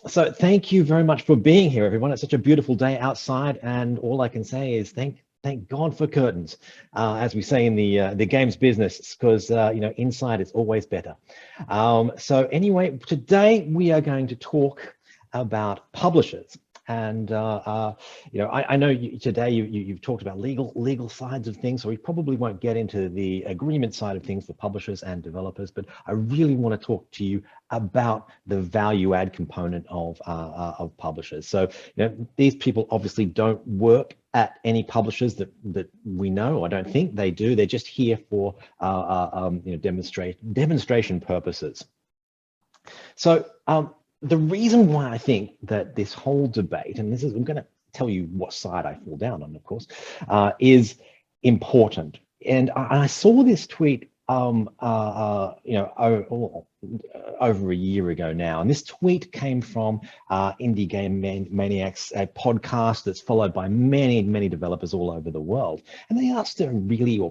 So thank you very much for being here, everyone. It's such a beautiful day outside, and all I can say is thank God for curtains, as we say in the games business, because inside it's always better. So anyway, today we are going to talk about publishers. And I know today you've talked about legal sides of things, so we probably won't get into the agreement side of things for publishers and developers. But I really want to talk to you about the value add component of publishers. So these people obviously don't work at any publishers that we know. I don't think they do. They're just here for demonstration purposes. So the reason why I think that this whole debate, and I'm going to tell you what side I fall down on, of course, is important. And I saw this tweet, over a year ago now, and this tweet came from Indie Game Maniacs, a podcast that's followed by many developers all over the world. And they asked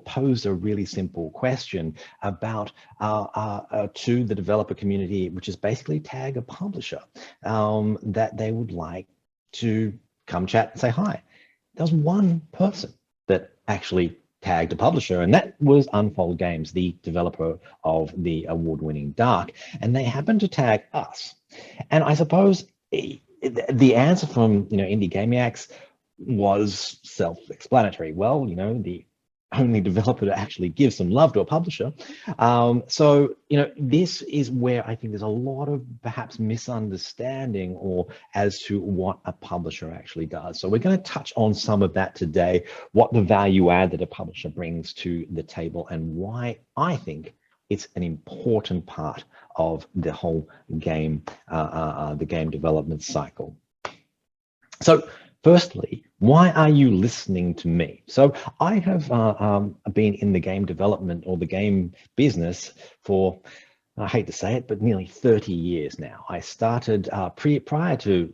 posed a really simple question about to the developer community, which is basically tag a publisher that they would like to come chat and say hi. There was one person that actually tagged a publisher, and that was Unfold Games, the developer of the award-winning Dark, and they happened to tag us. And I suppose the answer from Indie Gamiacs was self-explanatory. Well, the only developer to actually give some love to a publisher. So this is where I think there's a lot of perhaps misunderstanding or as to what a publisher actually does. So we're going to touch on some of that today, what the value add that a publisher brings to the table, and why I think it's an important part of the whole game, the game development cycle. So firstly, why are you listening to me? So I have been in the game development or the game business for, I hate to say it, but nearly 30 years now. I started prior to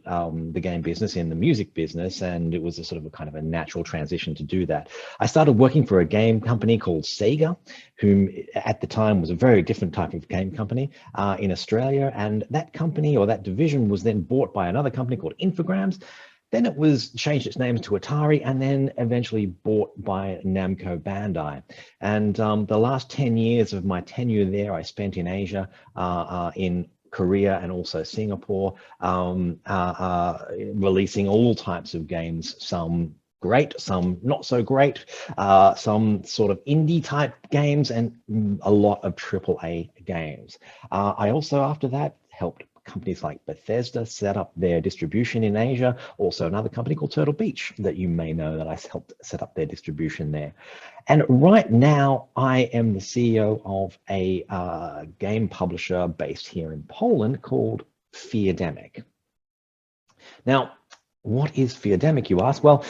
the game business in the music business, and it was a sort of a kind of a natural transition to do that. I started working for a game company called Sega, whom at the time was a very different type of game company in Australia. And that company, or that division, was then bought by another company called Infogrames. Then it was changed its name to Atari, and then eventually bought by Namco Bandai. And the last 10 years of my tenure there, I spent in Asia, in Korea, and also Singapore, releasing all types of games, some great, some not so great, some sort of indie type games, and a lot of AAA games. I also, after that, helped companies like Bethesda set up their distribution in Asia. Also another company called Turtle Beach that you may know, that I helped set up their distribution there. And right now I am the CEO of a game publisher based here in Poland called Feardemic. Now, what is Feardemic, you ask? Well,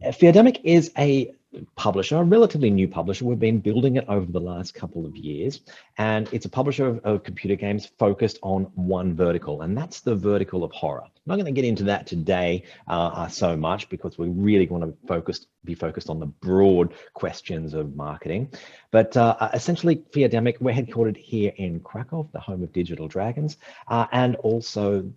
Feardemic is a publisher, a relatively new publisher. We've been building it over the last couple of years, and it's a publisher of computer games focused on one vertical, and that's the vertical of horror. I'm not going to get into that today so much, because we really want to be focused on the broad questions of marketing. But essentially, Feardemic, we're headquartered here in Krakow, the home of Digital Dragons, and also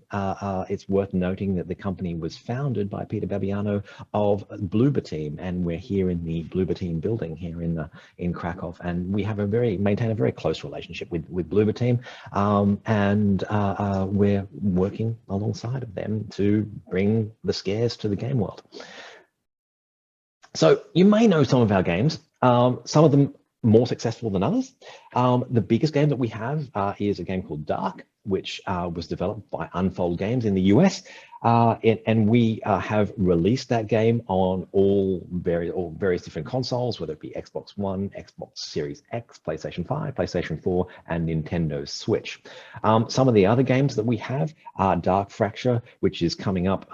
it's worth noting that the company was founded by Peter Babiano of Bloober Team, and we're here in the Bloober Team building here in Krakow, and we have maintain a very close relationship with Bloober Team, and we're working alongside of them to bring the scares to the game world. So you may know some of our games, some of them more successful than others. The biggest game that we have is a game called Dark, which was developed by Unfold Games in the US. And we have released that game on all various different consoles, whether it be Xbox One, Xbox Series X, PlayStation 5, PlayStation 4, and Nintendo Switch. Some of the other games that we have are Dark Fracture, which is coming up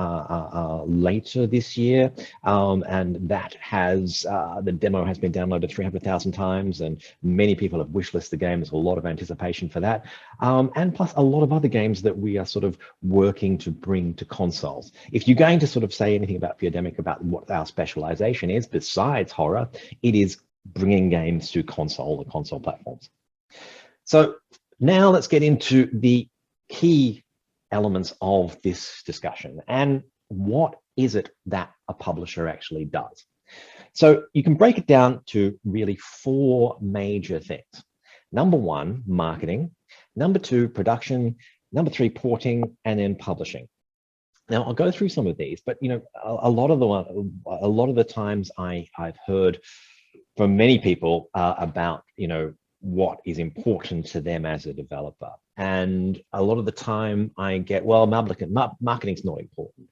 later this year, and that has the demo has been downloaded 300,000 times, and many people have wishlisted the game. There's a lot of anticipation for that, and plus a lot of other games that we are sort of working to bring to consoles. If you're going to sort of say anything about Feardemic, about what our specialization is, besides horror, it is bringing games to console platforms. So now let's get into the key elements of this discussion. And what is it that a publisher actually does? So you can break it down to really 4 major things. Number 1, marketing. Number 2, production. Number 3, porting, and then publishing. Now I'll go through some of these, but a lot of the times I've heard from many people about what is important to them as a developer, and a lot of the time I get, well, marketing's not important.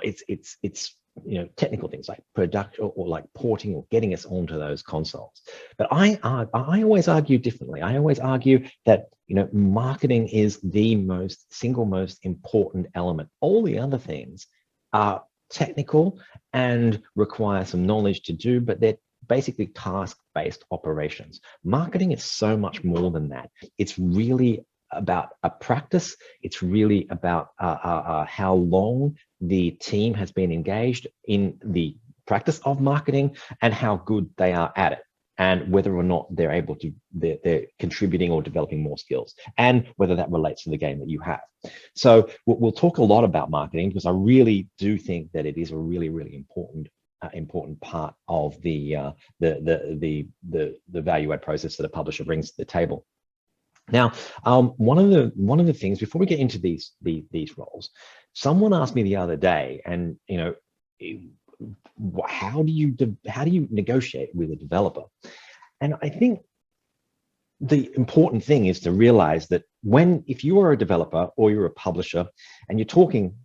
It's technical things like production or like porting or getting us onto those consoles. But I always argue differently. I always argue that marketing is the single most important element. All the other things are technical and require some knowledge to do, but they're basically task-based operations. Marketing is so much more than that. It's really about a practice. It's really about how long the team has been engaged in the practice of marketing and how good they are at it, and whether or not they're contributing or developing more skills, and whether that relates to the game that you have. So we'll talk a lot about marketing, because I really do think that it is a really, really important part of the value add process that a publisher brings to the table. Now, one of the things, before we get into these roles, someone asked me the other day, and how do you negotiate with a developer? And I think the important thing is to realize that if you are a developer or you're a publisher and you're talking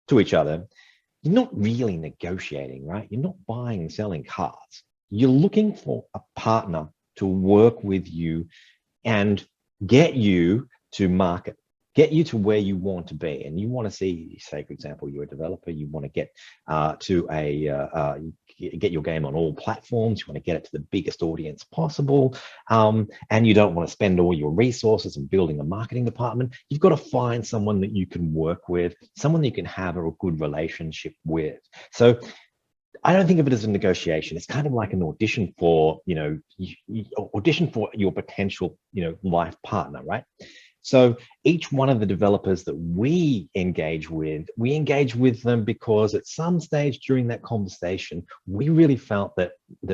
to each other, you're not really negotiating, right? You're not buying and selling cars. You're looking for a partner to work with you and get you to market, get you to where you want to be. And you want to see, say, for example, you're a developer, you want to get get your game on all platforms, you want to get it to the biggest audience possible, and you don't want to spend all your resources in building a marketing department. You've got to find someone that you can work with, someone that you can have a good relationship with. So I don't think of it as a negotiation. It's kind of like an audition for, audition for your potential, life partner, right? So each one of the developers that we engage with them because at some stage during that conversation, we really felt that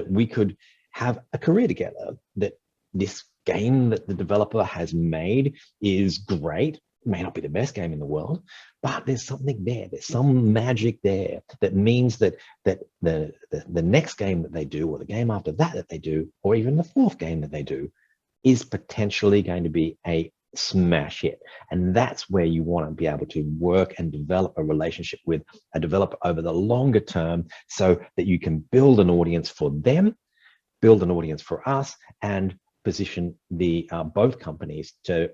we could have a career together, that this game that the developer has made is great. It may not be the best game in the world, but there's something there. There's some magic there that means that the next game that they do, or the game after that they do, or even the 4th game that they do, is potentially going to be a smash hit. And that's where you want to be able to work and develop a relationship with a developer over the longer term, so that you can build an audience for them, build an audience for us, and position the both companies to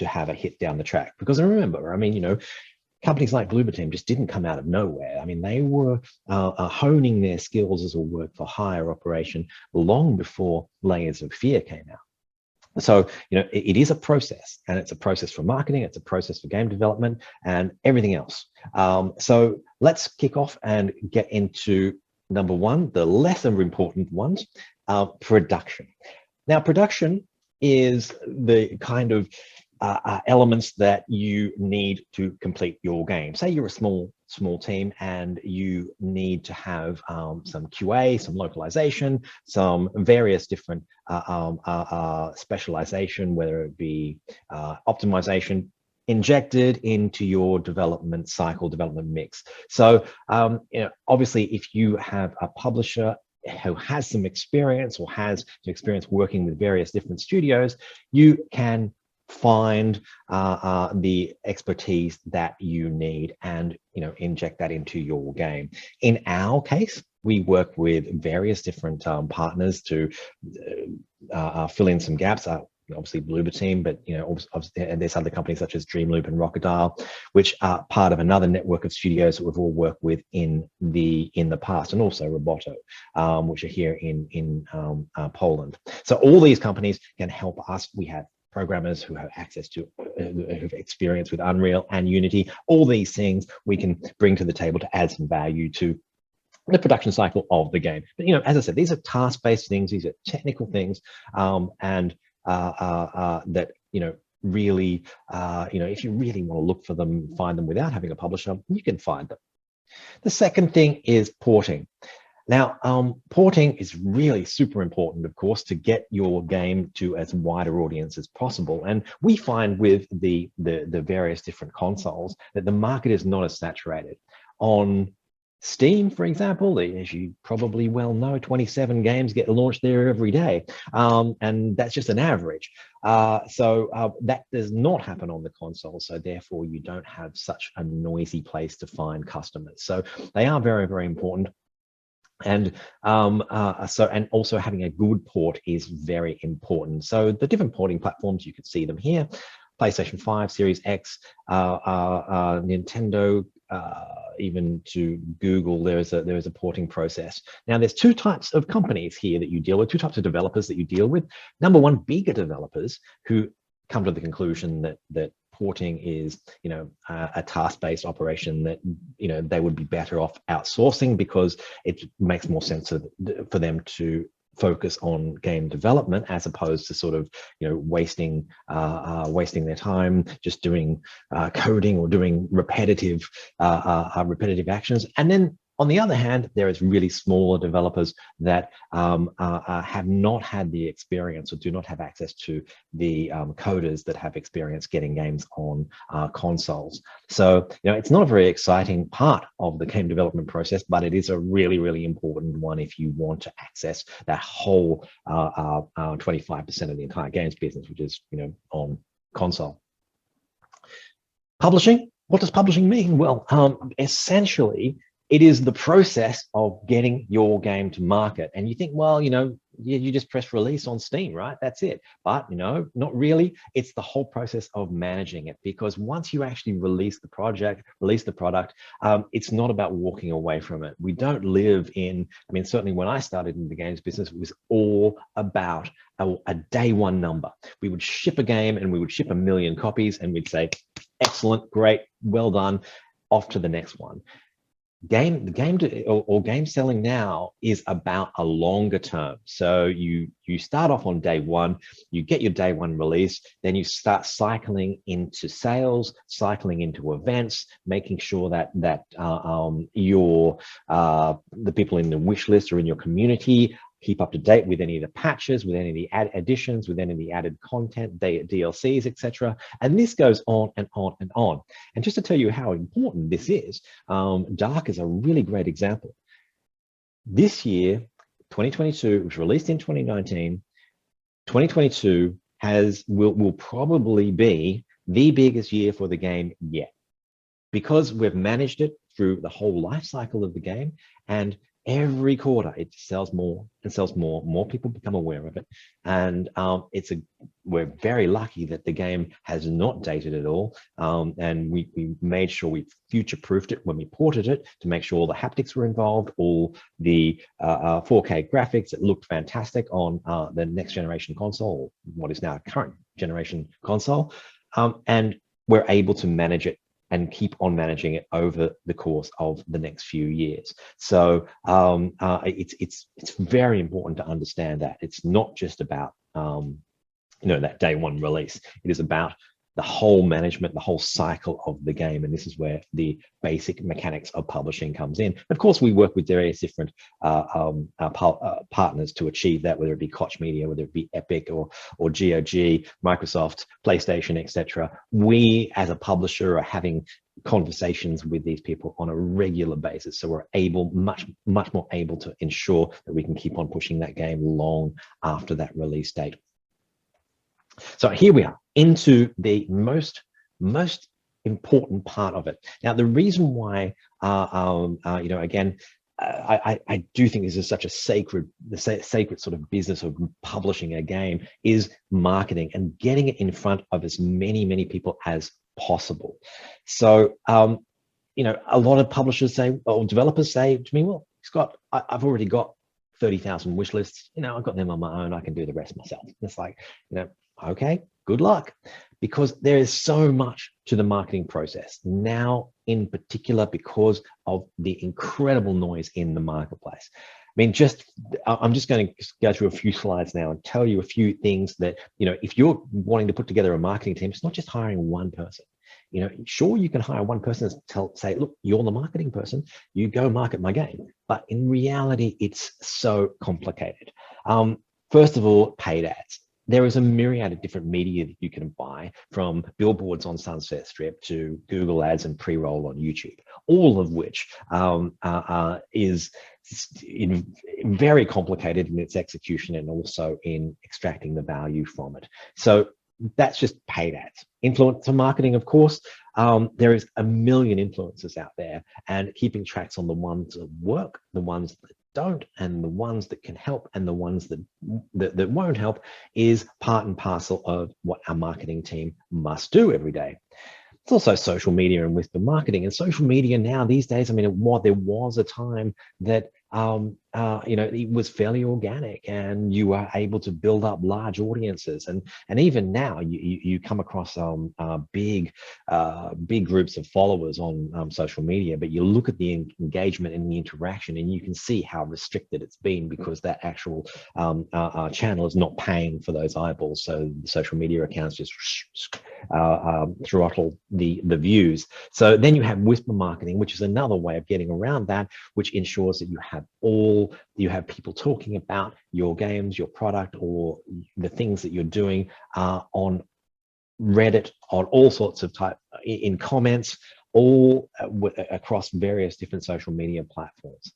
have a hit down the track. Because remember, companies like Bloober Team just didn't come out of nowhere. They were honing their skills as a work for hire operation long before Layers of Fear came out. So, it is a process, and it's a process for marketing, it's a process for game development and everything else. So let's kick off and get into number 1, the lesser important ones, production. Now, production is the kind of elements that you need to complete your game. Say you're a small team and you need to have some QA, some localization, some various different specialization, whether it be optimization, injected into your development cycle, development mix. So, obviously, if you have a publisher who has some experience or has some experience working with various different studios, you can find the expertise that you need and inject that into your game. In our case, we work with various different partners to fill in some gaps. Obviously Bloober Team, but and there's other companies such as Dreamloop and Rockadile, which are part of another network of studios that we've all worked with in the past, and also Roboto, which are here in Poland. So all these companies can help us. We have programmers who have access to, who've experience with Unreal and Unity. All these things we can bring to the table to add some value to the production cycle of the game. But as I said, these are task-based things. These are technical things, and that really, if you really want to look for them, find them without having a publisher, you can find them. The second thing is porting. Now, porting is really super important, of course, to get your game to as wider audience as possible. And we find with the various different consoles that the market is not as saturated. On Steam, for example, as you probably well know, 27 games get launched there every day. And that's just an average. So that does not happen on the console. So therefore, you don't have such a noisy place to find customers. So they are very, very important. And and also having a good port is very important. So the different porting platforms, you can see them here: PlayStation 5, Series X, Nintendo, even to Google, there is a porting process. Now, there's two types of companies here that you deal with, two types of developers that you deal with. Number one, bigger developers who come to the conclusion that porting is, a task-based operation that, they would be better off outsourcing because it makes more sense for them to focus on game development as opposed to sort of, wasting their time just doing coding or doing repetitive actions. And then on the other hand, there is really smaller developers that have not had the experience or do not have access to the coders that have experience getting games on consoles. So, it's not a very exciting part of the game development process, but it is a really, really important one if you want to access that whole 25% of the entire games business, which is, on console. Publishing. What does publishing mean? Well, essentially, it is the process of getting your game to market. And you think, well, you just press release on Steam, right? That's it. But, not really. It's the whole process of managing it, because once you actually release the product, it's not about walking away from it. We don't live in, certainly when I started in the games business, it was all about a day one number. We would ship a game and we would ship 1 million copies and we'd say, excellent, great, well done, off to the next one. Game selling now is about a longer term. So you start off on day one, you get your day one release, then you start cycling into sales, cycling into events, making sure that the people in the wish list or in your community keep up to date with any of the patches, with any of the additions, with any of the added content, DLCs, etc. And this goes on and on and on. And just to tell you how important this is, Dark is a really great example. This year, 2022, it was released in 2019. 2022 will probably be the biggest year for the game yet, because we've managed it through the whole life cycle of the game, and every quarter it sells more and sells more. More people become aware of it, and we're very lucky that the game has not dated at all. And we made sure we future-proofed it when we ported it to make sure all the haptics were involved, all the 4K graphics. It looked fantastic on the next generation console, what is now a current generation console, and we're able to manage it and keep on managing it over the course of the next few years. So it's very important to understand that it's not just about that day one release. It is about the whole management, the whole cycle of the game, and this is where the basic mechanics of publishing comes in. Of course, we work with various different partners to achieve that, whether it be Koch Media, whether it be Epic or GOG, Microsoft, PlayStation, etc. We, as a publisher, are having conversations with these people on a regular basis, so we're much more able to ensure that we can keep on pushing that game long after that release date. So here we are into the most important part of it. Now, the reason why, again, I do think this is such a sacred sort of business of publishing a game is marketing and getting it in front of as many people as possible. So, a lot of publishers say, or developers say to me, well, Scott, I've already got 30,000 wish lists. I've got them on my own. I can do the rest myself. And it's like, okay, good luck, because there is so much to the marketing process now, in particular, because of the incredible noise in the marketplace. mean, I'm just going to go through a few slides now and tell you a few things that, if you're wanting to put together a marketing team, it's not just hiring one person. Sure, you can hire one person and say, look, you're the marketing person, you go market my game. But in reality, it's so complicated. First of all, paid ads. There is a myriad of different media that you can buy, from billboards on Sunset Strip to Google ads and pre-roll on YouTube, all of which is very complicated in its execution and also in extracting the value from it. So that's just paid ads. Influencer marketing, of course, there is a million influencers out there, and keeping tracks on the ones that work, the ones that don't, and the ones that can help, and the ones that won't help is part and parcel of what our marketing team must do every day. It's also social media and whisper marketing. And social media now these days, I mean, there was a time that it was fairly organic, and you were able to build up large audiences. And even now, you come across big groups of followers on social media, but you look at the engagement and the interaction, and you can see how restricted it's been, because that actual channel is not paying for those eyeballs. So the social media accounts just throttle the views. So then you have whisper marketing, which is another way of getting around that, which ensures that you have people talking about your games, your product, or the things that you're doing on Reddit, on all sorts of in comments, all across various different social media platforms.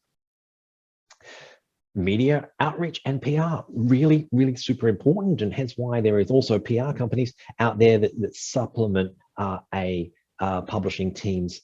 Media outreach and PR, really, really super important, and hence why there is also PR companies out there that supplement a publishing teams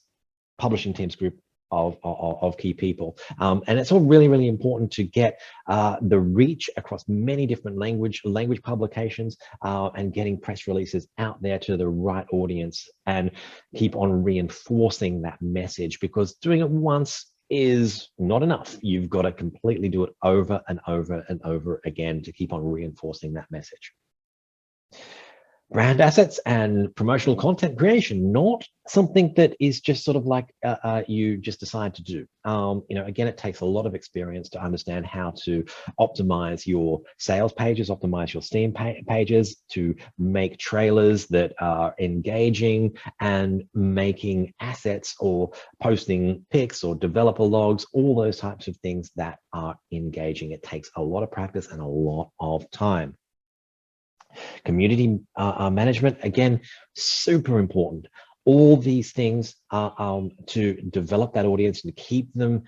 group of key people. And it's all really, really important to get the reach across many different language publications, and getting press releases out there to the right audience, and keep on reinforcing that message, because doing it once is not enough. You've got to completely do it over and over and over again to keep on reinforcing that message. Brand assets and promotional content creation, not something that is just sort of like you just decide to do. Again, it takes a lot of experience to understand how to optimize your sales pages, optimize your Steam pages, to make trailers that are engaging, and making assets or posting pics or developer logs, all those types of things that are engaging. It takes a lot of practice and a lot of time. Community management, again, super important. All these things to develop that audience and keep them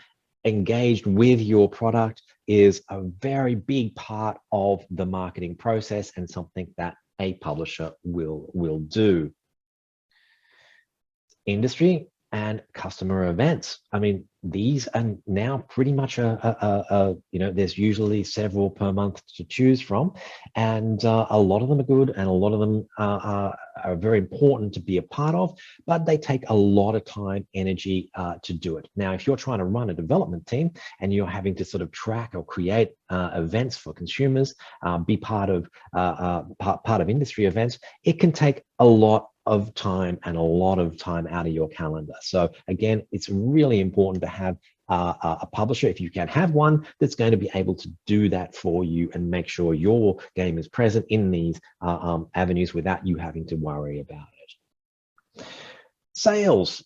engaged with your product is a very big part of the marketing process, and something that a publisher will do. Industry and customer events. I mean, these are now pretty much there's usually several per month to choose from, and a lot of them are good, and a lot of them are very important to be a part of, but they take a lot of time, energy to do it. Now, if you're trying to run a development team and you're having to sort of track or create events for consumers, be part of industry events, it can take a lot of time and a lot of time out of your calendar. So again, it's really important to have a publisher, if you can have one, that's going to be able to do that for you and make sure your game is present in these avenues without you having to worry about it. Sales,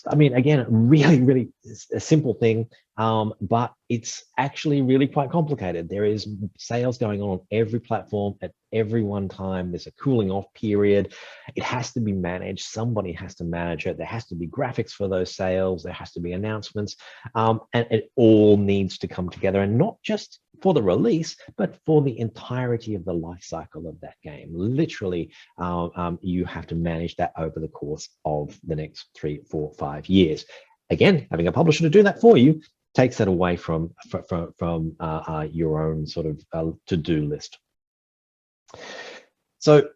I mean, again, really, really a simple thing, but it's actually really quite complicated. There is sales going on every platform at every one time. There's a cooling off period. It has to be managed. Somebody has to manage it. There has to be graphics for those sales. There has to be announcements, and it all needs to come together, and not just for the release, but for the entirety of the life cycle of that game. Literally, you have to manage that over the course of the next 3, 4, 5 years. Again, having a publisher to do that for you takes that away from your own sort of to-do list. So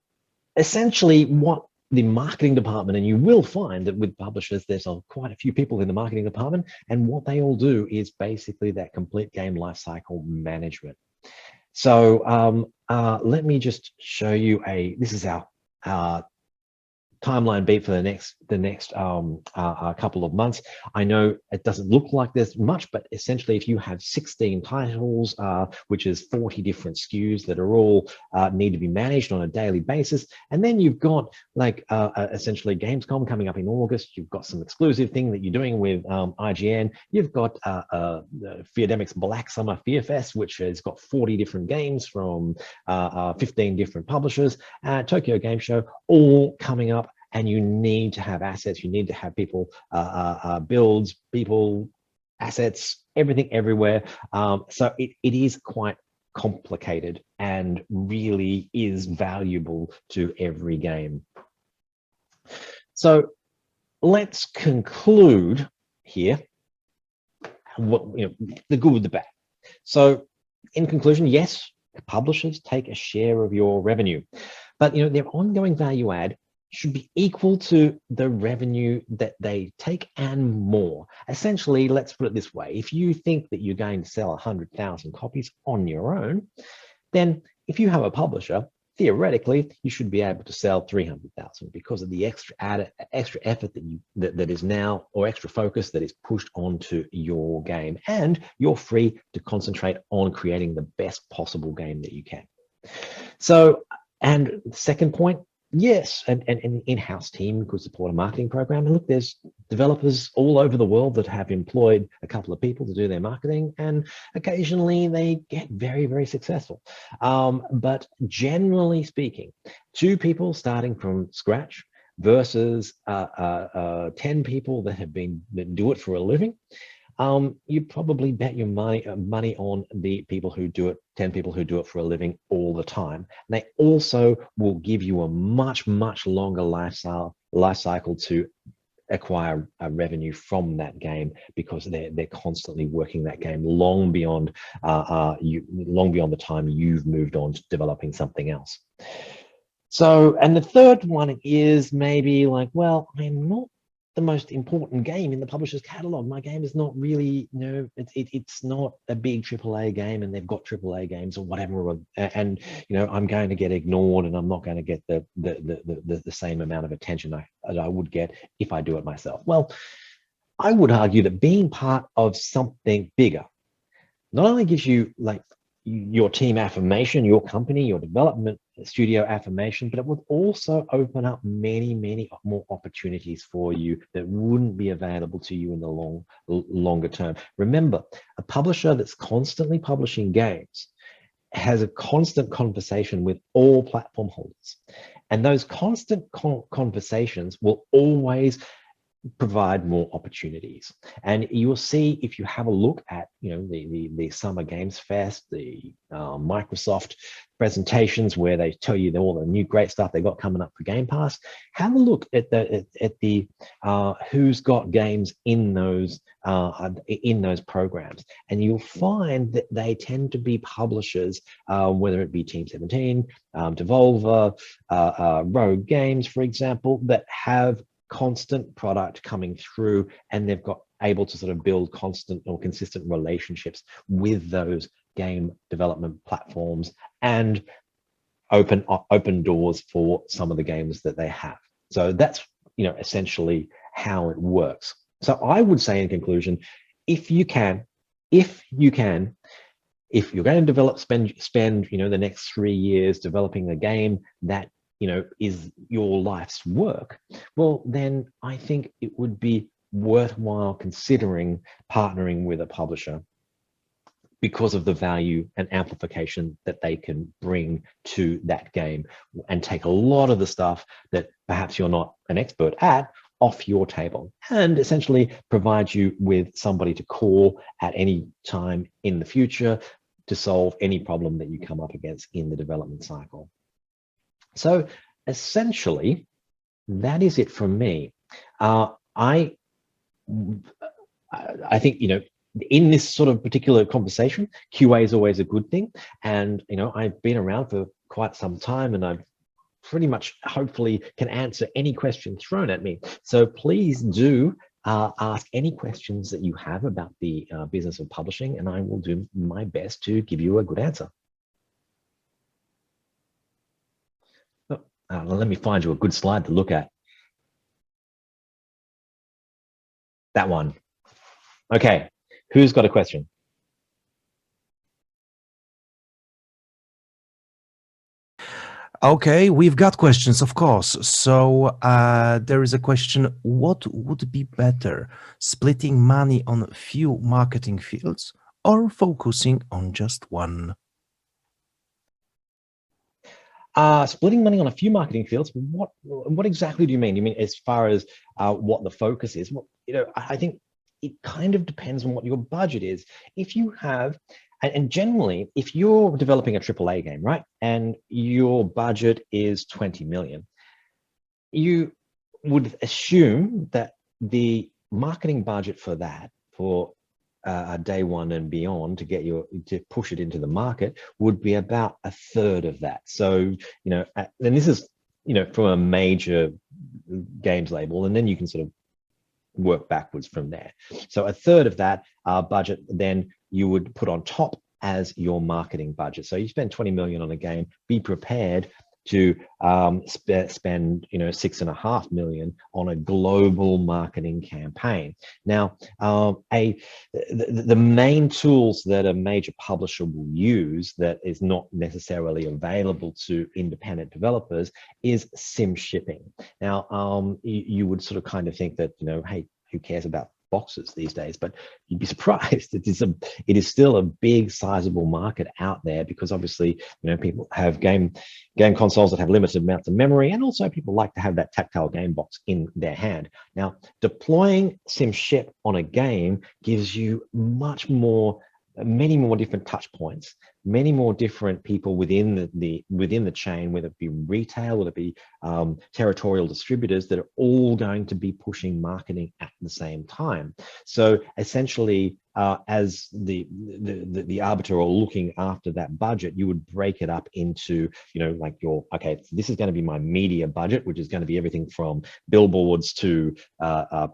essentially, what the marketing department, and you will find that with publishers, there's quite a few people in the marketing department, and what they all do is basically that complete game lifecycle management. So let me just show you this is our timeline be for the next couple of months? I know it doesn't look like there's much, but essentially, if you have 16 titles, which is 40 different SKUs that are all need to be managed on a daily basis, and then you've got like essentially Gamescom coming up in August. You've got some exclusive thing that you're doing with IGN. You've got Feardemic's Black Summer Fear Fest, which has got 40 different games from 15 different publishers. Tokyo Game Show, all coming up. And you need to have assets. You need to have people, builds, people, assets, everything everywhere. So it is quite complicated and really is valuable to every game. So let's conclude here. The good with the bad. So in conclusion, yes, publishers take a share of your revenue, but their ongoing value add should be equal to the revenue that they take and more. Essentially, let's put it this way. If you think that you're going to sell 100,000 copies on your own, then if you have a publisher, theoretically, you should be able to sell 300,000 because of the extra effort that is now, or extra focus that is pushed onto your game. And you're free to concentrate on creating the best possible game that you can. So, and the second point, yes, an in-house team could support a marketing program. And look, there's developers all over the world that have employed a couple of people to do their marketing, and occasionally they get very, very successful. But generally speaking, 2 people starting from scratch versus 10 people that do it for a living, you probably bet your money on the people who do it, 10 people who do it for a living all the time. And they also will give you a much, much longer life cycle to acquire revenue from that game, because they're constantly working that game long beyond the time you've moved on to developing something else. So, and the third one is maybe like, well, I'm not the most important game in the publisher's catalog. My game is not really, it's not a big AAA game, and they've got AAA games or whatever, and I'm going to get ignored, and I'm not going to get the same amount of attention I would get if I do it myself. Well, I would argue that being part of something bigger not only gives you like your team affirmation, your company, your development studio affirmation, but it would also open up many, many more opportunities for you that wouldn't be available to you in the longer term. Remember, a publisher that's constantly publishing games has a constant conversation with all platform holders. And those constant conversations will always provide more opportunities. And you'll see, if you have a look at the Summer Games Fest, the Microsoft presentations where they tell you all the new great stuff they got coming up for Game Pass, have a look at the who's got games in those programs, and you'll find that they tend to be publishers, whether it be Team 17, Devolver, Rogue Games, for example, that have constant product coming through, and they've got able to sort of build constant or consistent relationships with those game development platforms and open doors for some of the games that they have. So that's essentially how it works. So I would say in conclusion, if you're going to develop, spend the next 3 years developing a game that is your life's work, well, then I think it would be worthwhile considering partnering with a publisher because of the value and amplification that they can bring to that game, and take a lot of the stuff that perhaps you're not an expert at off your table, and essentially provide you with somebody to call at any time in the future to solve any problem that you come up against in the development cycle. So essentially, that is it from me. I think, in this sort of particular conversation, QA is always a good thing. And, I've been around for quite some time, and I've pretty much hopefully can answer any question thrown at me. So please do ask any questions that you have about the business of publishing, and I will do my best to give you a good answer. Let me find you a good slide to look at. That one. Okay, who's got a question? Okay, we've got questions, of course. So there is a question, what would be better, splitting money on a few marketing fields or focusing on just one? Splitting money on a few marketing fields. What exactly do you mean? You mean as far as what the focus is? Well, I think it kind of depends on what your budget is. If you have, and generally, if you're developing a AAA game, right, and your budget is 20 million, you would assume that the marketing budget for that, for day one and beyond, to push it into the market, would be about a third of that. So, and this is, from a major games label, and then you can sort of work backwards from there. So a third of that budget, then you would put on top as your marketing budget. So you spend 20 million on a game, be prepared to spend 6.5 million on a global marketing campaign. Now, the main tools that a major publisher will use that is not necessarily available to independent developers is sim shipping. Now, you would sort of kind of think that, hey, who cares about boxes these days? But you'd be surprised. It is still a big, sizable market out there, because obviously, people have game consoles that have limited amounts of memory, and also people like to have that tactile game box in their hand. Now, deploying SimShip on a game gives you many more different touch points, many more different people within the chain, whether it be retail, whether it be territorial distributors, that are all going to be pushing marketing at the same time. So essentially, as the arbiter or looking after that budget, you would break it up into, like okay, so this is going to be my media budget, which is going to be everything from billboards to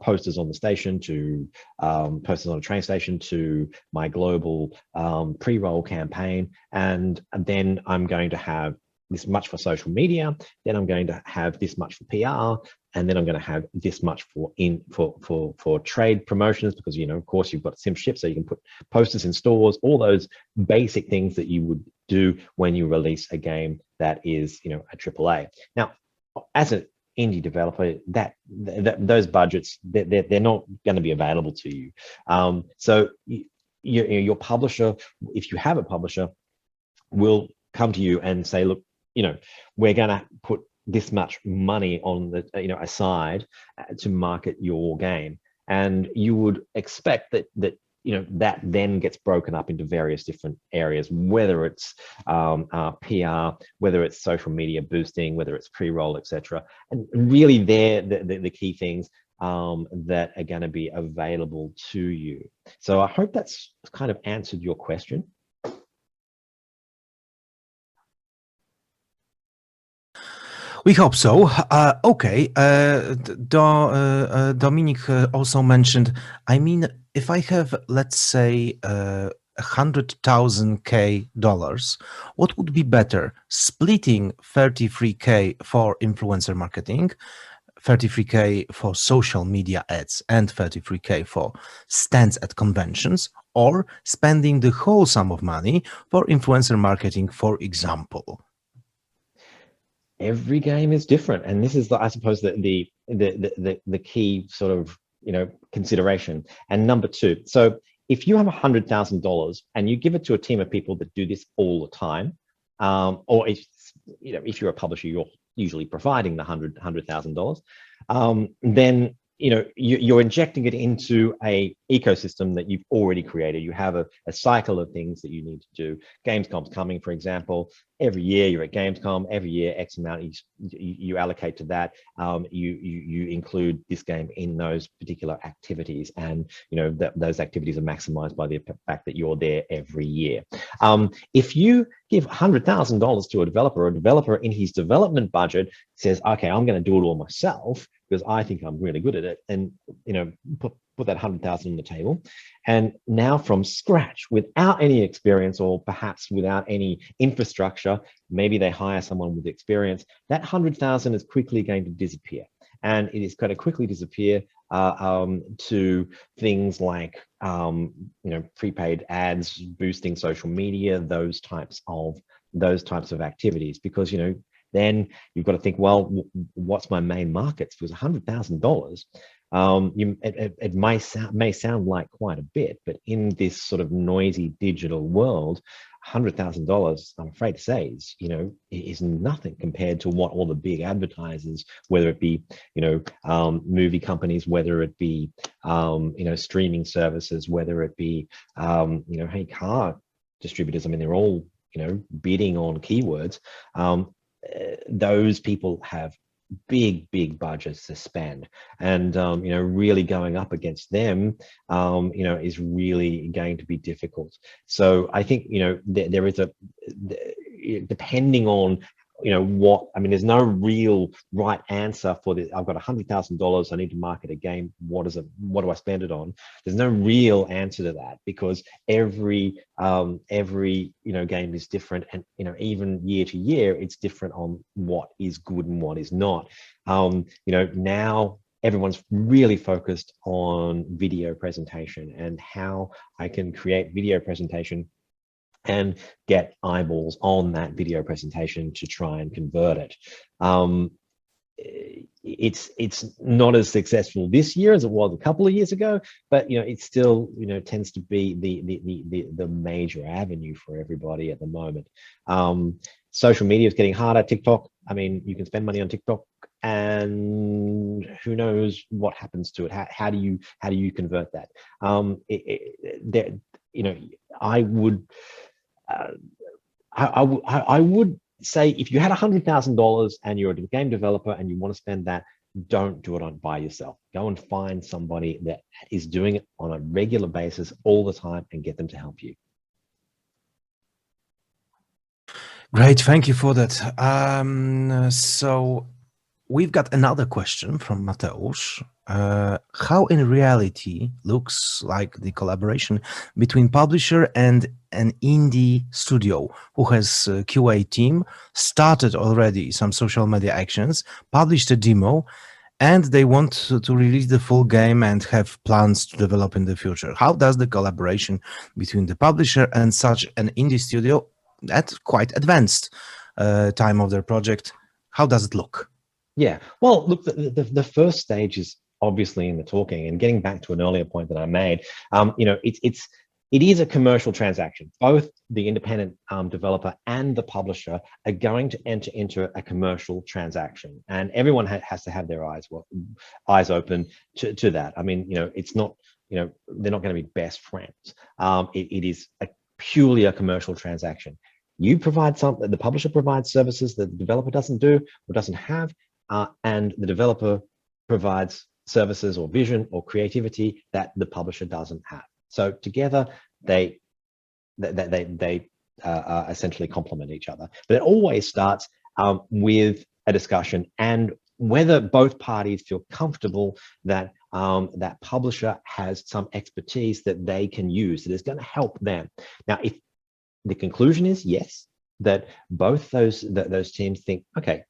posters on the station, to posters on a train station, to my global pre-roll campaign. And then I'm going to have this much for social media, then I'm going to have this much for PR, and then I'm going to have this much for trade promotions, because of course you've got SimShip, so you can put posters in stores, all those basic things that you would do when you release a game that is a AAA. Now, as an indie developer, those budgets, they're not going to be available to you. So your publisher, if you have a publisher, will come to you and say, look, we're going to put this much money on the aside to market your game, and you would expect that that then gets broken up into various different areas, whether it's PR, whether it's social media boosting, whether it's pre-roll, etc. And really, they're the key things that are going to be available to you. So I hope that's kind of answered your question. We hope so. Okay. Dominic also mentioned, I mean, if I have, let's say, $100,000 what would be better? Splitting 33K for influencer marketing, 33K for social media ads, and 33K for stands at conventions, or spending the whole sum of money for influencer marketing, for example? Every game is different, and this is, I suppose, the key sort of consideration. And number two, so if you have $100,000 and you give it to a team of people that do this all the time, or if you're a publisher, you're usually providing the $100,000, then you're injecting it into a ecosystem that you've already created. You have a cycle of things that you need to do. Gamescom's coming, for example. Every year you're at Gamescom. Every year X amount you allocate to that. You include this game in those particular activities, and those activities are maximized by the fact that you're there every year. If you give $100,000 to a developer in his development budget says, okay, I'm going to do it all myself because I think I'm really good at it, and put that 100,000 on the table, and now from scratch, without any experience, or perhaps without any infrastructure, maybe they hire someone with experience, that 100,000 is quickly going to disappear. And it is going to quickly disappear to things like prepaid ads, boosting social media, those types of activities. Because then you've got to think, well, what's my main markets? If it was $100,000, it may sound like quite a bit, but in this sort of noisy digital world, $100,000, I'm afraid to say, is nothing compared to what all the big advertisers, whether it be movie companies, whether it be streaming services, whether it be hey, car distributors. I mean, they're all bidding on keywords. Those people have big budgets to spend, and really going up against them is really going to be difficult. So I think there is depending on what, I mean, there's no real right answer for this. I've got $100,000, I need to market a game. What do I spend it on? There's no real answer to that, because every game is different, and even year to year it's different on what is good and what is not. Now everyone's really focused on video presentation and how I can create video presentation and get eyeballs on that video presentation to try and convert it. It's not as successful this year as it was a couple of years ago, but it still tends to be the major avenue for everybody at the moment. Social media is getting harder. TikTok, I mean, you can spend money on TikTok, and who knows what happens to it. How do you convert that? I would say, if you had $100,000 and you're a game developer and you want to spend that, don't do it by yourself. Go and find somebody that is doing it on a regular basis all the time and get them to help you. Great, thank you for that. So we've got another question from Mateusz. How in reality looks like the collaboration between publisher and an indie studio who has a QA team, started already some social media actions, published a demo, and they want to release the full game and have plans to develop in the future? How does the collaboration between the publisher and such an indie studio at quite advanced time of their project, how does it look? Yeah, well, look, the first stage is obviously in the talking, and getting back to an earlier point that I made, it is a commercial transaction. Both the independent developer and the publisher are going to enter into a commercial transaction, and everyone has to have their eyes open to that. I mean, it's not, they're not going to be best friends. It is purely a commercial transaction. You provide something, the publisher provides services that the developer doesn't do or doesn't have, and the developer provides services or vision or creativity that the publisher doesn't have. So together, they essentially complement each other. But it always starts with a discussion, and whether both parties feel comfortable that that publisher has some expertise that they can use that is going to help them. Now, if the conclusion is yes, that both those teams think, okay,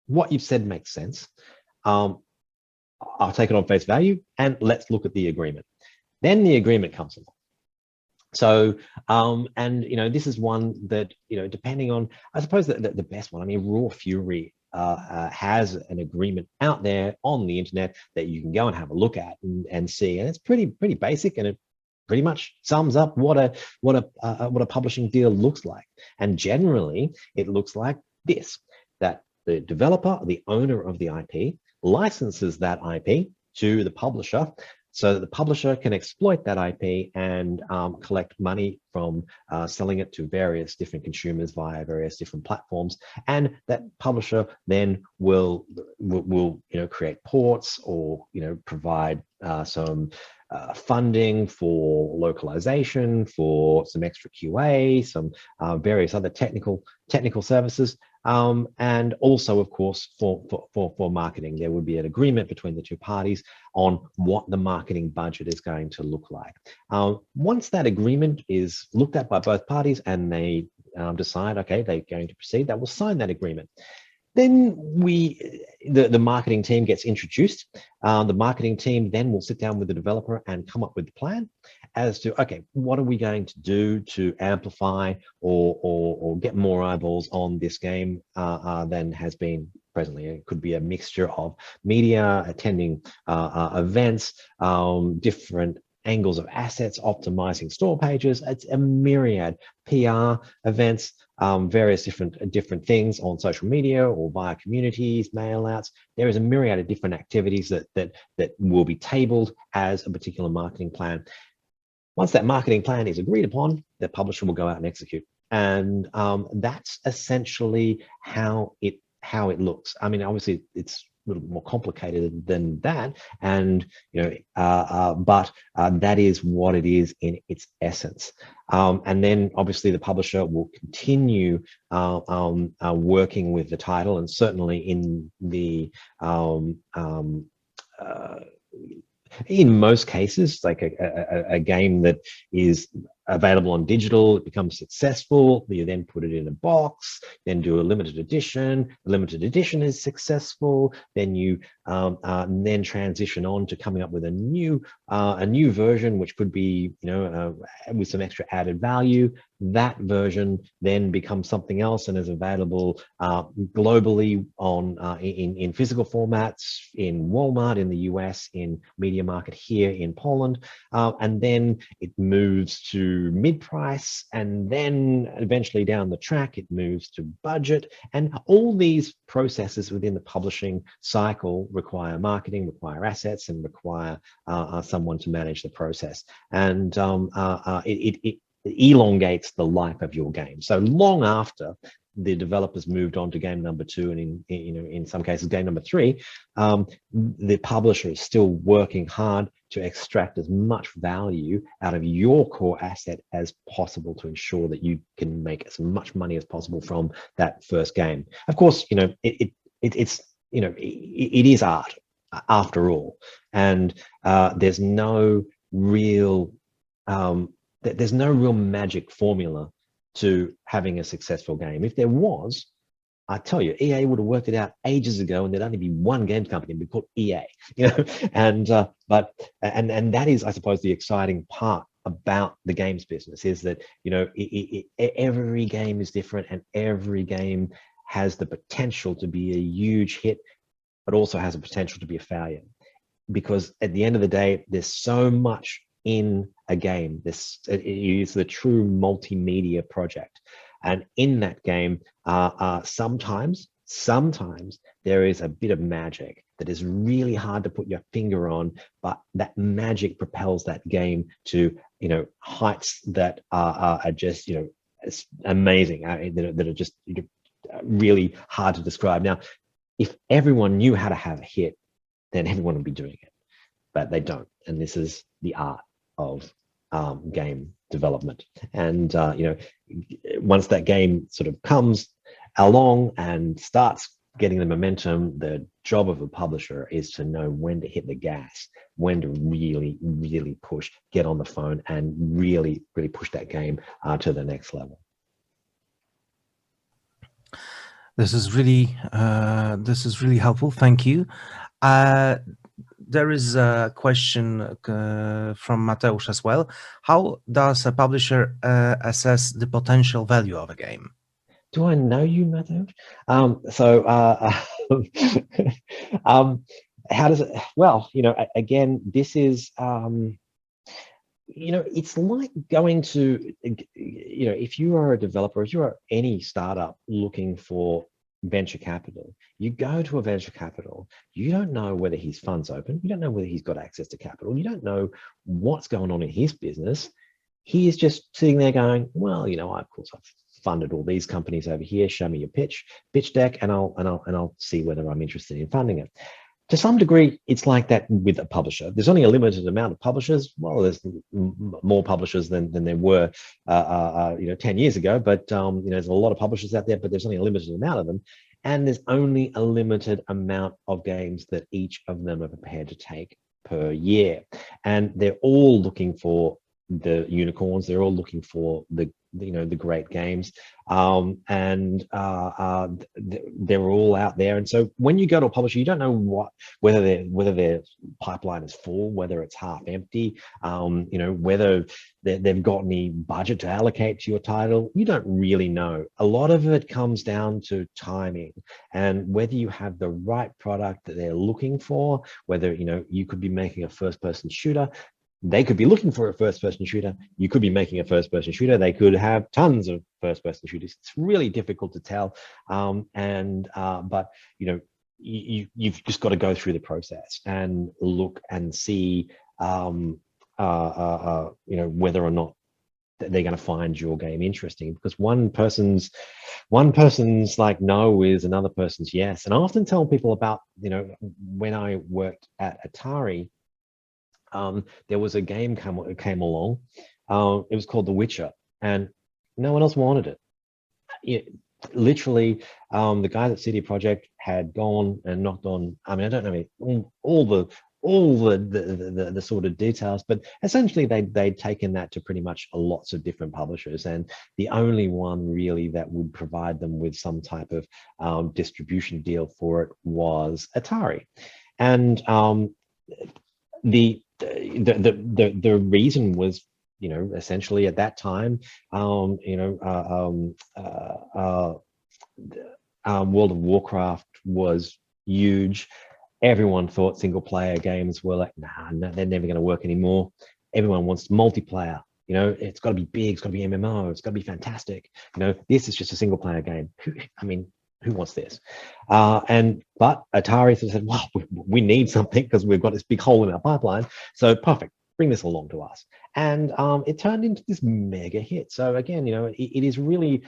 what you've said makes sense, I'll take it on face value, and let's look at the agreement. Then the agreement comes along. So, and this is one that, depending on, I suppose that the best one, I mean, Raw Fury has an agreement out there on the internet that you can go and have a look at and see, and it's pretty basic, and it pretty much sums up what a publishing deal looks like. And generally, it looks like this: that the developer, the owner of the IP, licenses that IP to the publisher, so that the publisher can exploit that IP and collect money from selling it to various different consumers via various different platforms. And that publisher then will create ports, or provide some funding for localization, for some extra QA, some various other technical services. And also, of course, for marketing, there would be an agreement between the two parties on what the marketing budget is going to look like. Once that agreement is looked at by both parties and they decide, okay, they're going to proceed, they will sign that agreement. Then the marketing team gets introduced. The marketing team then will sit down with the developer and come up with the plan as to, okay, what are we going to do to amplify or get more eyeballs on this game than has been presently. It could be a mixture of media, attending events, different angles of assets, optimizing store pages. It's a myriad PR events, various different things on social media or via communities, mail outs. There is a myriad of different activities that will be tabled as a particular marketing plan. Once that marketing plan is agreed upon, the publisher will go out and execute. And that's essentially how it looks. I mean, obviously it's a little more complicated than that, and but that is what it is in its essence. And then obviously the publisher will continue working with the title, and certainly in the in most cases, like a game that is available on digital, it becomes successful, you then put it in a box, then do a limited edition. The limited edition is successful, then you then transition on to coming up with a new version, which could be with some extra added value. That version then becomes something else and is available globally on in physical formats, in Walmart in the US, in Media Market here in Poland, and then it moves to mid-price, and then eventually down the track it moves to budget. And all these processes within the publishing cycle require marketing, require assets, and require someone to manage the process. And it elongates the life of your game. So long after the developers moved on to game number 2, and in some cases game number 3, the publisher is still working hard to extract as much value out of your core asset as possible to ensure that you can make as much money as possible from that first game. Of course, it is art after all, and there's no real magic formula to having a successful game. If there was, I tell you, EA would have worked it out ages ago, and there'd only be one games company, it'd be called EA. And that is, I suppose, the exciting part about the games business, is that every game is different, and every game has the potential to be a huge hit, but also has a potential to be a failure. Because at the end of the day, there's so much in a game. It is the true multimedia project, and in that game, sometimes there is a bit of magic that is really hard to put your finger on, but that magic propels that game to heights that are just it's amazing, that are just really hard to describe. Now, if everyone knew how to have a hit, then everyone would be doing it, but they don't, and this is the art of game development. And once that game sort of comes along and starts getting the momentum, the job of a publisher is to know when to hit the gas, when to really push, get on the phone, and really push that game to the next level. This is really helpful. Thank you. There is a question from Mateusz as well. How does a publisher assess the potential value of a game? Do I know you, Mateusz? How does it? Well, again, this is it's like going to if you are a developer, if you are any startup looking for venture capital, you go to a venture capital, you don't know whether his fund's open, you don't know whether he's got access to capital, you don't know what's going on in his business. He is just sitting there going, well, of course I've funded all these companies over here, show me your pitch deck, and I'll see whether I'm interested in funding it. To some degree, it's like that with a publisher. There's only a limited amount of publishers. Well, there's more publishers than there were 10 years ago, but there's a lot of publishers out there, but there's only a limited amount of them, and there's only a limited amount of games that each of them are prepared to take per year, and they're all looking for the unicorns. They're all looking for the great games, and they're all out there. And so when you go to a publisher, you don't know whether their pipeline is full, whether it's half empty, whether they've got any budget to allocate to your title. You don't really know. A lot of it comes down to timing and whether you have the right product that they're looking for. Whether you could be making a first-person shooter. They could be looking for a first-person shooter. You could be making a first-person shooter. They could have tons of first-person shooters. It's really difficult to tell. But you've just got to go through the process and look and see, whether or not they're going to find your game interesting. Because one person's like no is another person's yes. And I often tell people about when I worked at Atari. There was a game came along. It was called The Witcher, and no one else wanted it. Literally, the guys at CD Projekt had gone and knocked on. I mean, I don't know all the sort of details, but essentially they'd taken that to pretty much lots of different publishers, and the only one really that would provide them with some type of distribution deal for it was Atari, and the reason was, essentially at that time, World of Warcraft was huge. Everyone thought single player games were like, nah, they're never going to work anymore. Everyone wants multiplayer. It's got to be big. It's got to be MMO. It's got to be fantastic. This is just a single player game. I mean, who wants this? But Atari sort of said, well, we need something because we've got this big hole in our pipeline. So perfect, bring this along to us. And it turned into this mega hit. So again, it is really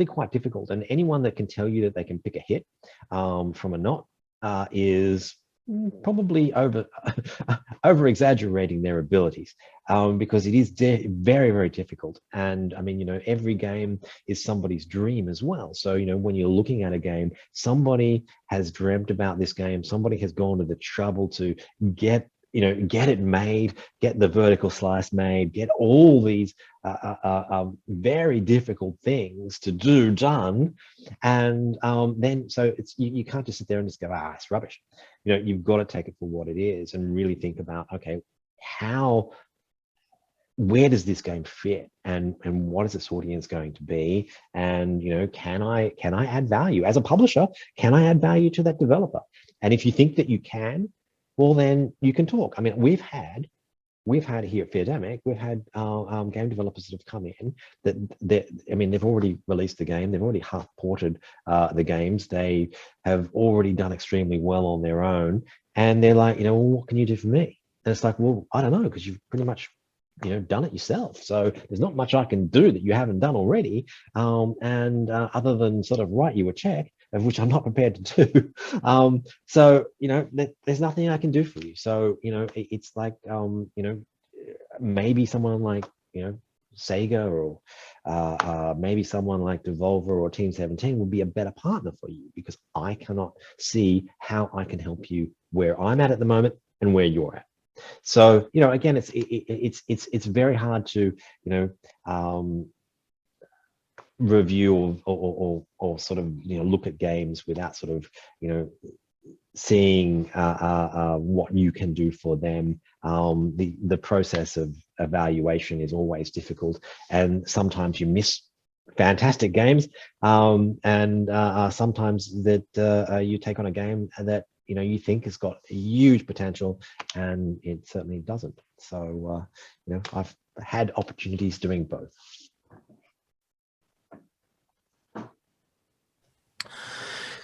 quite difficult. And anyone that can tell you that they can pick a hit from a not is probably over exaggerating their abilities, because it is very, very difficult. And I mean, every game is somebody's dream as well. So when you're looking at a game, somebody has dreamt about this game, somebody has gone to the trouble to get it made, get the vertical slice made, get all these very difficult things to do done. And then, so it's, you can't just sit there and just go, it's rubbish. You've got to take it for what it is and really think about, okay, where does this game fit, and what is its audience going to be? And, can I add value as a publisher? Can I add value to that developer? And if you think that you can, well, then you can talk. I mean, we've had here at Feardemic, we've had game developers that have come in they've already released the game, they've already half ported the games, they have already done extremely well on their own, and they're like, well, what can you do for me? And it's like, well, I don't know, because you've pretty much done it yourself. So there's not much I can do that you haven't done already, other than sort of write you a check, of which I'm not prepared to do. So there's nothing I can do for you. So it's like maybe someone like Sega, or maybe someone like Devolver or Team 17 would be a better partner for you, because I cannot see how I can help you where I'm at the moment and where you're at. So again, it's very hard to review or sort of look at games without sort of seeing what you can do for them. The process of evaluation is always difficult, and sometimes you miss fantastic games, and sometimes that you take on a game that you think has got a huge potential, and it certainly doesn't. So I've had opportunities doing both.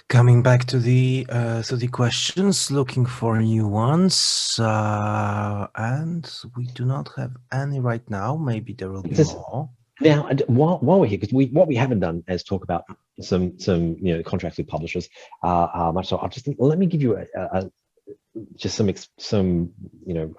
Coming back to the questions, looking for new ones, and we do not have any right now. Maybe there will be more. Now, while we're here, because what we haven't done is talk about some contracts with publishers much. So I'll just let me give you just some well,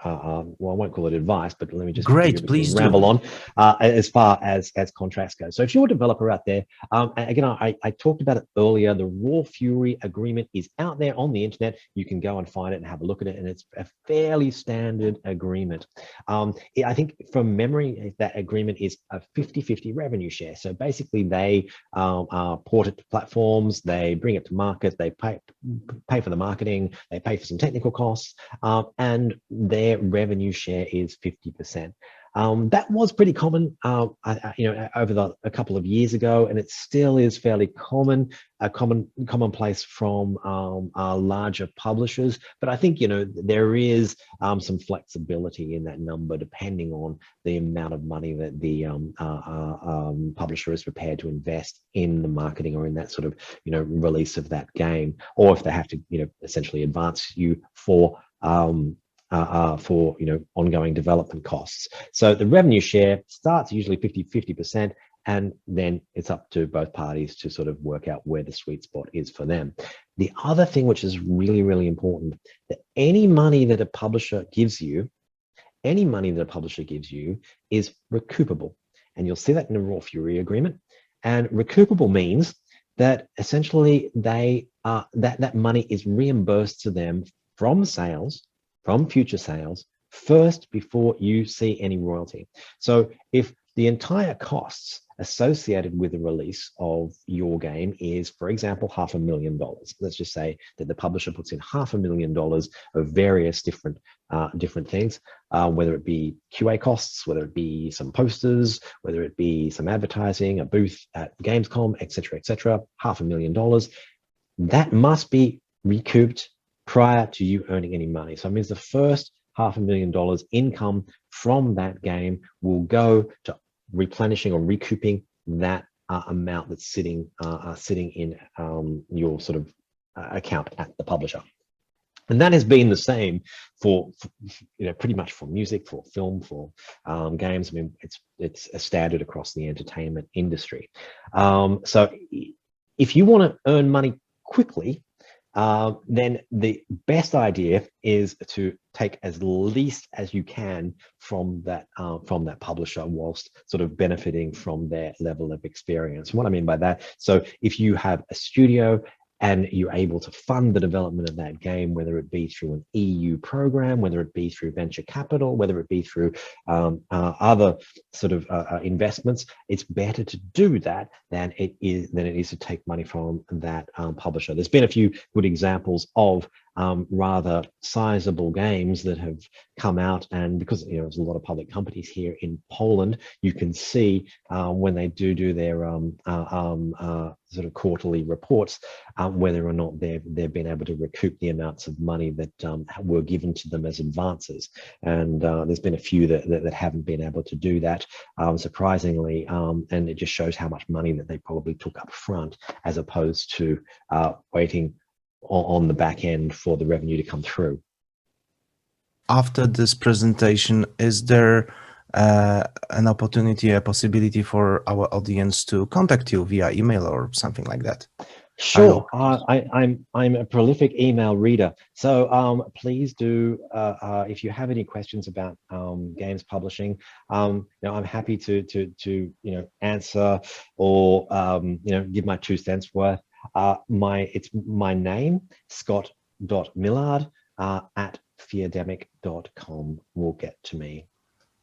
I won't call it advice, but let me just Great, please do. ramble on as far as contracts go. So if you're a developer out there, again, I talked about it earlier. The Raw Fury agreement is out there on the internet. You can go and find it and have a look at it, and it's a fairly standard agreement. I think from memory, that agreement is a 50-50 revenue share. So basically, they port it to platforms, they bring it to market, they pay for the marketing, they pay for some technical costs, and their revenue share is 50%. That was pretty common, over a couple of years ago, and it still is fairly commonplace from larger publishers. But I think there is some flexibility in that number depending on the amount of money that the publisher is prepared to invest in the marketing or in that sort of release of that game, or if they have to essentially advance you for ongoing development costs. So the revenue share starts usually 50%, and then it's up to both parties to sort of work out where the sweet spot is for them. The other thing which is really, really important, that any money that a publisher gives you is recoupable. And you'll see that in the Raw Fury agreement. And recoupable means that essentially that money is reimbursed to them from future sales first, before you see any royalty. So if the entire costs associated with the release of your game is, for example, $500,000. Let's just say that the publisher puts in $500,000 of various different things, whether it be QA costs, whether it be some posters, whether it be some advertising, a booth at Gamescom, etc., $500,000. That must be recouped prior to you earning any money. So it means the first $500,000 income from that game will go to replenishing or recouping that amount that's sitting in your sort of account at the publisher. And that has been the same for pretty much for music, for film, for games. I mean, it's a standard across the entertainment industry. So if you want to earn money quickly, then the best idea is to take as least as you can from that publisher, whilst sort of benefiting from their level of experience. What I mean by that, so if you have a studio and you're able to fund the development of that game, whether it be through an EU program, whether it be through venture capital, whether it be through other sort of investments, it's better to do that than it is to take money from that publisher. There's been a few good examples of rather sizable games that have come out, and because there's a lot of public companies here in Poland, you can see when they do their sort of quarterly reports, whether or not they've been able to recoup the amounts of money that were given to them as advances. And there's been a few that haven't been able to do that, surprisingly, and it just shows how much money that they probably took up front, as opposed to waiting on the back end for the revenue to come through. After this presentation, is there an opportunity, a possibility for our audience to contact you via email or something like that? Sure. I'm a prolific email reader, so please do. If you have any questions about games publishing, I'm happy to answer or give my 2 cents worth. It's my name, Scott.Millard at feardemic.com will get to me.